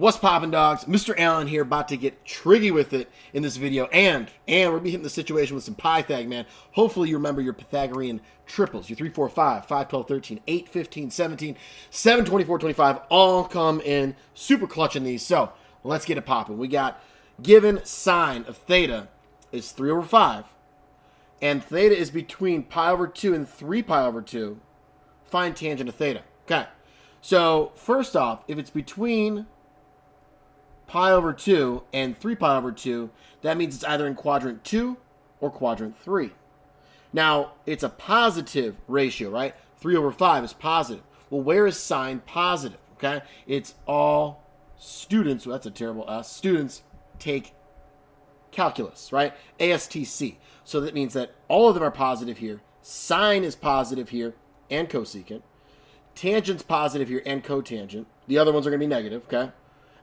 What's poppin', dogs? Mr. Allen here, about to get triggy with it in this video, and we're gonna be hitting the situation with some Pythag, man. Hopefully you remember your Pythagorean triples, your 3, 4, 5, 5, 12, 13, 8, 15, 17, 7, 24, 25, all come in super clutch in these. So let's get it popping. We got given sine of theta is 3 over 5, and theta is between pi over 2 and 3 pi over 2. Find tangent of theta. Okay, so first off, if it's between pi over 2 and 3 pi over 2, that means it's either in quadrant 2 or quadrant 3. Now, it's a positive ratio, right? 3 over 5 is positive. Well, where is sine positive, okay? It's all students, well, that's a terrible S, students take calculus, right? ASTC. So that means that all of them are positive here. Sine is positive here and cosecant. Tangent's positive here and cotangent. The other ones are going to be negative, okay?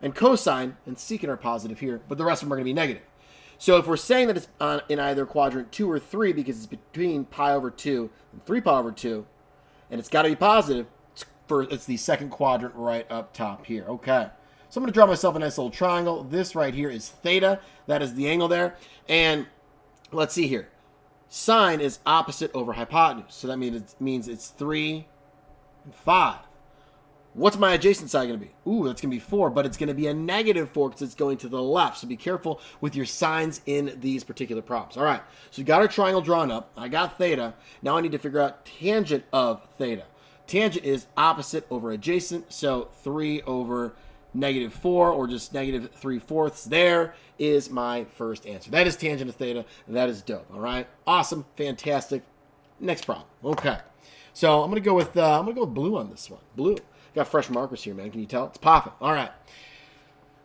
And cosine and secant are positive here, but the rest of them are going to be negative. So if we're saying that it's in either quadrant 2 or 3 because it's between pi over 2 and 3 pi over 2, and it's got to be positive, it's the second quadrant right up top here. Okay. So I'm going to draw myself a nice little triangle. This right here is theta. That is the angle there. And let's see here. Sine is opposite over hypotenuse. So that means it's 3 and 5. What's my adjacent side going to be? Ooh, that's going to be 4, but it's going to be a negative 4 because it's going to the left. So be careful with your signs in these particular problems. All right, so we got our triangle drawn up. I got theta. Now I need to figure out tangent of theta. Tangent is opposite over adjacent, so 3 over negative 4, or just negative 3/4. There is my first answer. That is tangent of theta. That is dope. All right, awesome, fantastic. Next problem. Okay, so I'm gonna go with blue on this one. Blue. Got fresh markers here, man. Can you tell? It's popping. All right.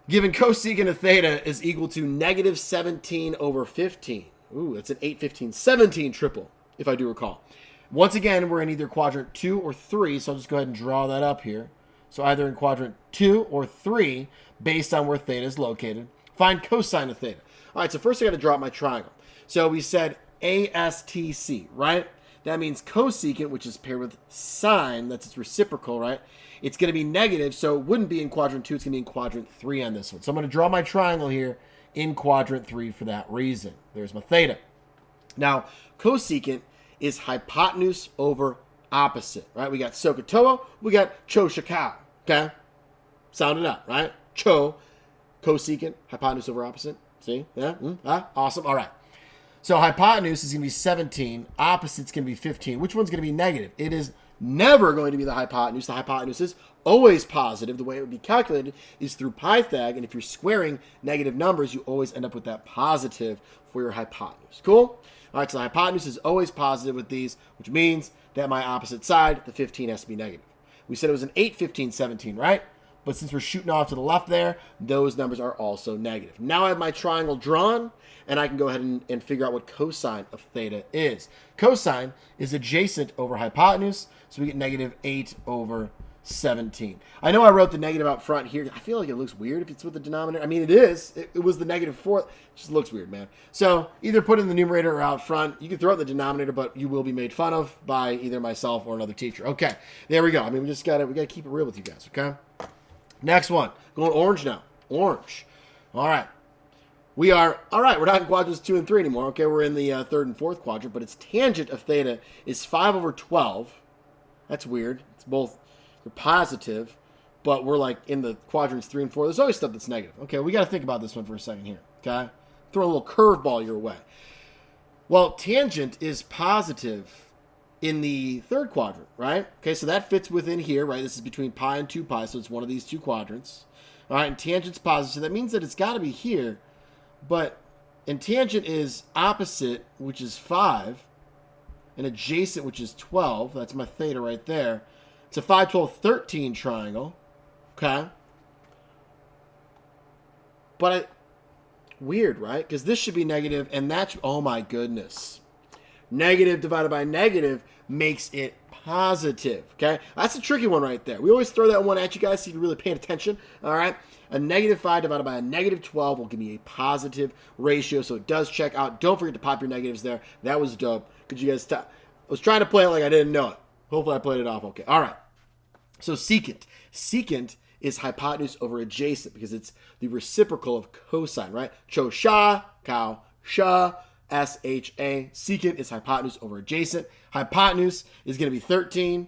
Given cosecant of theta is equal to negative 17 over 15. Ooh, that's an 8, 15, 17 triple, if I do recall. Once again, we're in either quadrant 2 or 3, so I'll just go ahead and draw that up here. So either in quadrant 2 or 3, based on where theta is located. Find cosine of theta. All right, so first I got to draw up my triangle. So we said ASTC, right? That means cosecant, which is paired with sine, that's its reciprocal, right? It's going to be negative, so it wouldn't be in quadrant 2, it's going to be in quadrant 3 on this one. So I'm going to draw my triangle here in quadrant 3 for that reason. There's my theta. Now, cosecant is hypotenuse over opposite, right? We got SOHCAHTOA, we got CHO-SHIKAO, okay? Sound it out, right? CHO, cosecant, hypotenuse over opposite. See? Yeah? Awesome. All right. So hypotenuse is going to be 17. Opposite's going to be 15. Which one's going to be negative? It is never going to be the hypotenuse. The hypotenuse is always positive. The way it would be calculated is through Pythag. And if you're squaring negative numbers, you always end up with that positive for your hypotenuse. Cool? All right, so the hypotenuse is always positive with these, which means that my opposite side, the 15, has to be negative. We said it was an 8, 15, 17, right? But since we're shooting off to the left there, those numbers are also negative. Now I have my triangle drawn, and I can go ahead and figure out what cosine of theta is. Cosine is adjacent over hypotenuse, so we get negative 8 over 17. I know I wrote the negative out front here. I feel like it looks weird if it's with the denominator. I mean, it is. It was the negative 4. It just looks weird, man. So either put it in the numerator or out front. You can throw it in the denominator, but you will be made fun of by either myself or another teacher. Okay, there we go. I mean, we gotta keep it real with you guys, okay? Next one. Going orange now. Orange. All right. We're not in quadrants 2 and 3 anymore. Okay, we're in the 3rd and 4th quadrant, but its tangent of theta is 5 over 12. That's weird. It's both, they're positive, but we're like in the quadrants 3 and 4. There's always stuff that's negative. Okay, we got to think about this one for a second here. Okay, throw a little curveball your way. Well, tangent is positive in the 3rd quadrant, right? Okay, so that fits within here, right? This is between pi and 2 pi, so it's one of these two quadrants. All right, and tangent's positive, so that means that it's got to be here. But, and tangent is opposite, which is 5, and adjacent, which is 12. That's my theta right there. It's a 5, 12, 13 triangle. Okay. But, weird, right? Because this should be negative, and that's, oh my goodness. Negative divided by negative makes it positive, okay? That's a tricky one right there. We always throw that one at you guys, see if you're really paying attention, all right? A negative 5 divided by a negative 12 will give me a positive ratio, so it does check out. Don't forget to pop your negatives there. That was dope. Could you guys I was trying to play it like I didn't know it. Hopefully I played it off okay. All right. So secant. Secant is hypotenuse over adjacent because it's the reciprocal of cosine, right? Cho sha, cow, sha, S-H-A. Secant is hypotenuse over adjacent. Hypotenuse is going to be 13.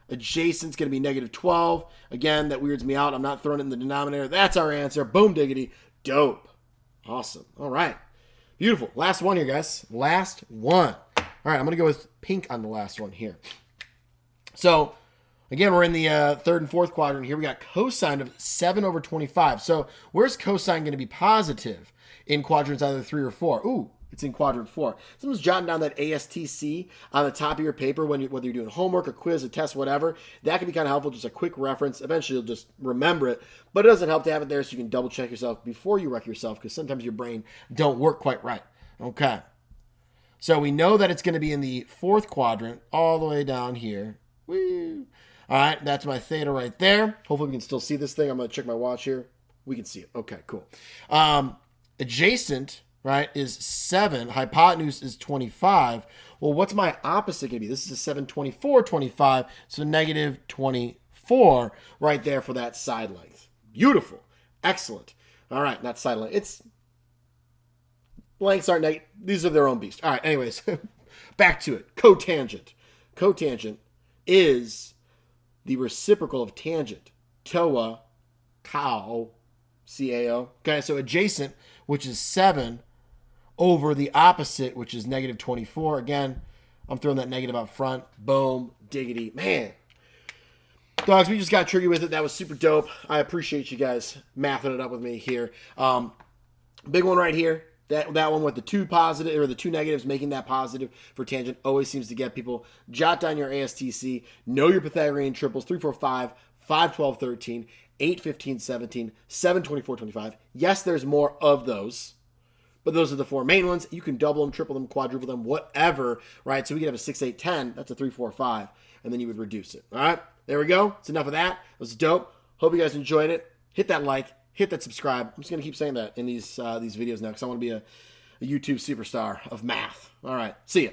Adjacent is going to be negative 12. Again, that weirds me out. I'm not throwing it in the denominator. That's our answer. Boom diggity. Dope. Awesome. All right. Beautiful. Last one here, guys. Last one. All right, I'm going to go with pink on the last one here. So, again, we're in the third and fourth quadrant here. We got cosine of 7 over 25. So, where's cosine going to be positive in quadrants either 3 or 4? Ooh, it's in quadrant 4. Someone's jotting down that ASTC on the top of your paper whether you're doing homework, a quiz, a test, whatever. That can be kind of helpful, just a quick reference. Eventually, you'll just remember it. But it doesn't help to have it there so you can double check yourself before you wreck yourself because sometimes your brain don't work quite right. Okay. So we know that it's going to be in the fourth quadrant all the way down here. Woo. All right, that's my theta right there. Hopefully we can still see this thing. I'm going to check my watch here. We can see it. Okay, cool. Adjacent, right, is 7. Hypotenuse is 25. Well, what's my opposite going to be? This is a 7, 24, 25. So negative 24 right there for that side length. Beautiful. Excellent. All right, not side length. Lengths aren't negative. These are their own beast. All right, anyways, back to it. Cotangent. Cotangent is the reciprocal of tangent. Toa, cow, C-A-O. Okay, so adjacent, which is 7, over the opposite, which is negative 24. Again, I'm throwing that negative up front. Boom, diggity. Man. Dogs, we just got tricky with it. That was super dope. I appreciate you guys mathing it up with me here. Big one right here. That one with the 2 positive or the 2 negatives making that positive for tangent always seems to get people. Jot down your ASTC. Know your Pythagorean triples. 3, 4, 5, 5, 12, 13, 8, 15, 17, 7, 24, 25. Yes, there's more of those, but those are the 4 main ones. You can double them, triple them, quadruple them, whatever, right? So we could have a 6, 8, 10. That's a 3, 4, 5, and then you would reduce it. All right, there we go. It's enough of that. It was dope. Hope you guys enjoyed it. Hit that like. Hit that subscribe. I'm just going to keep saying that in these videos now because I want to be a YouTube superstar of math. All right. See ya.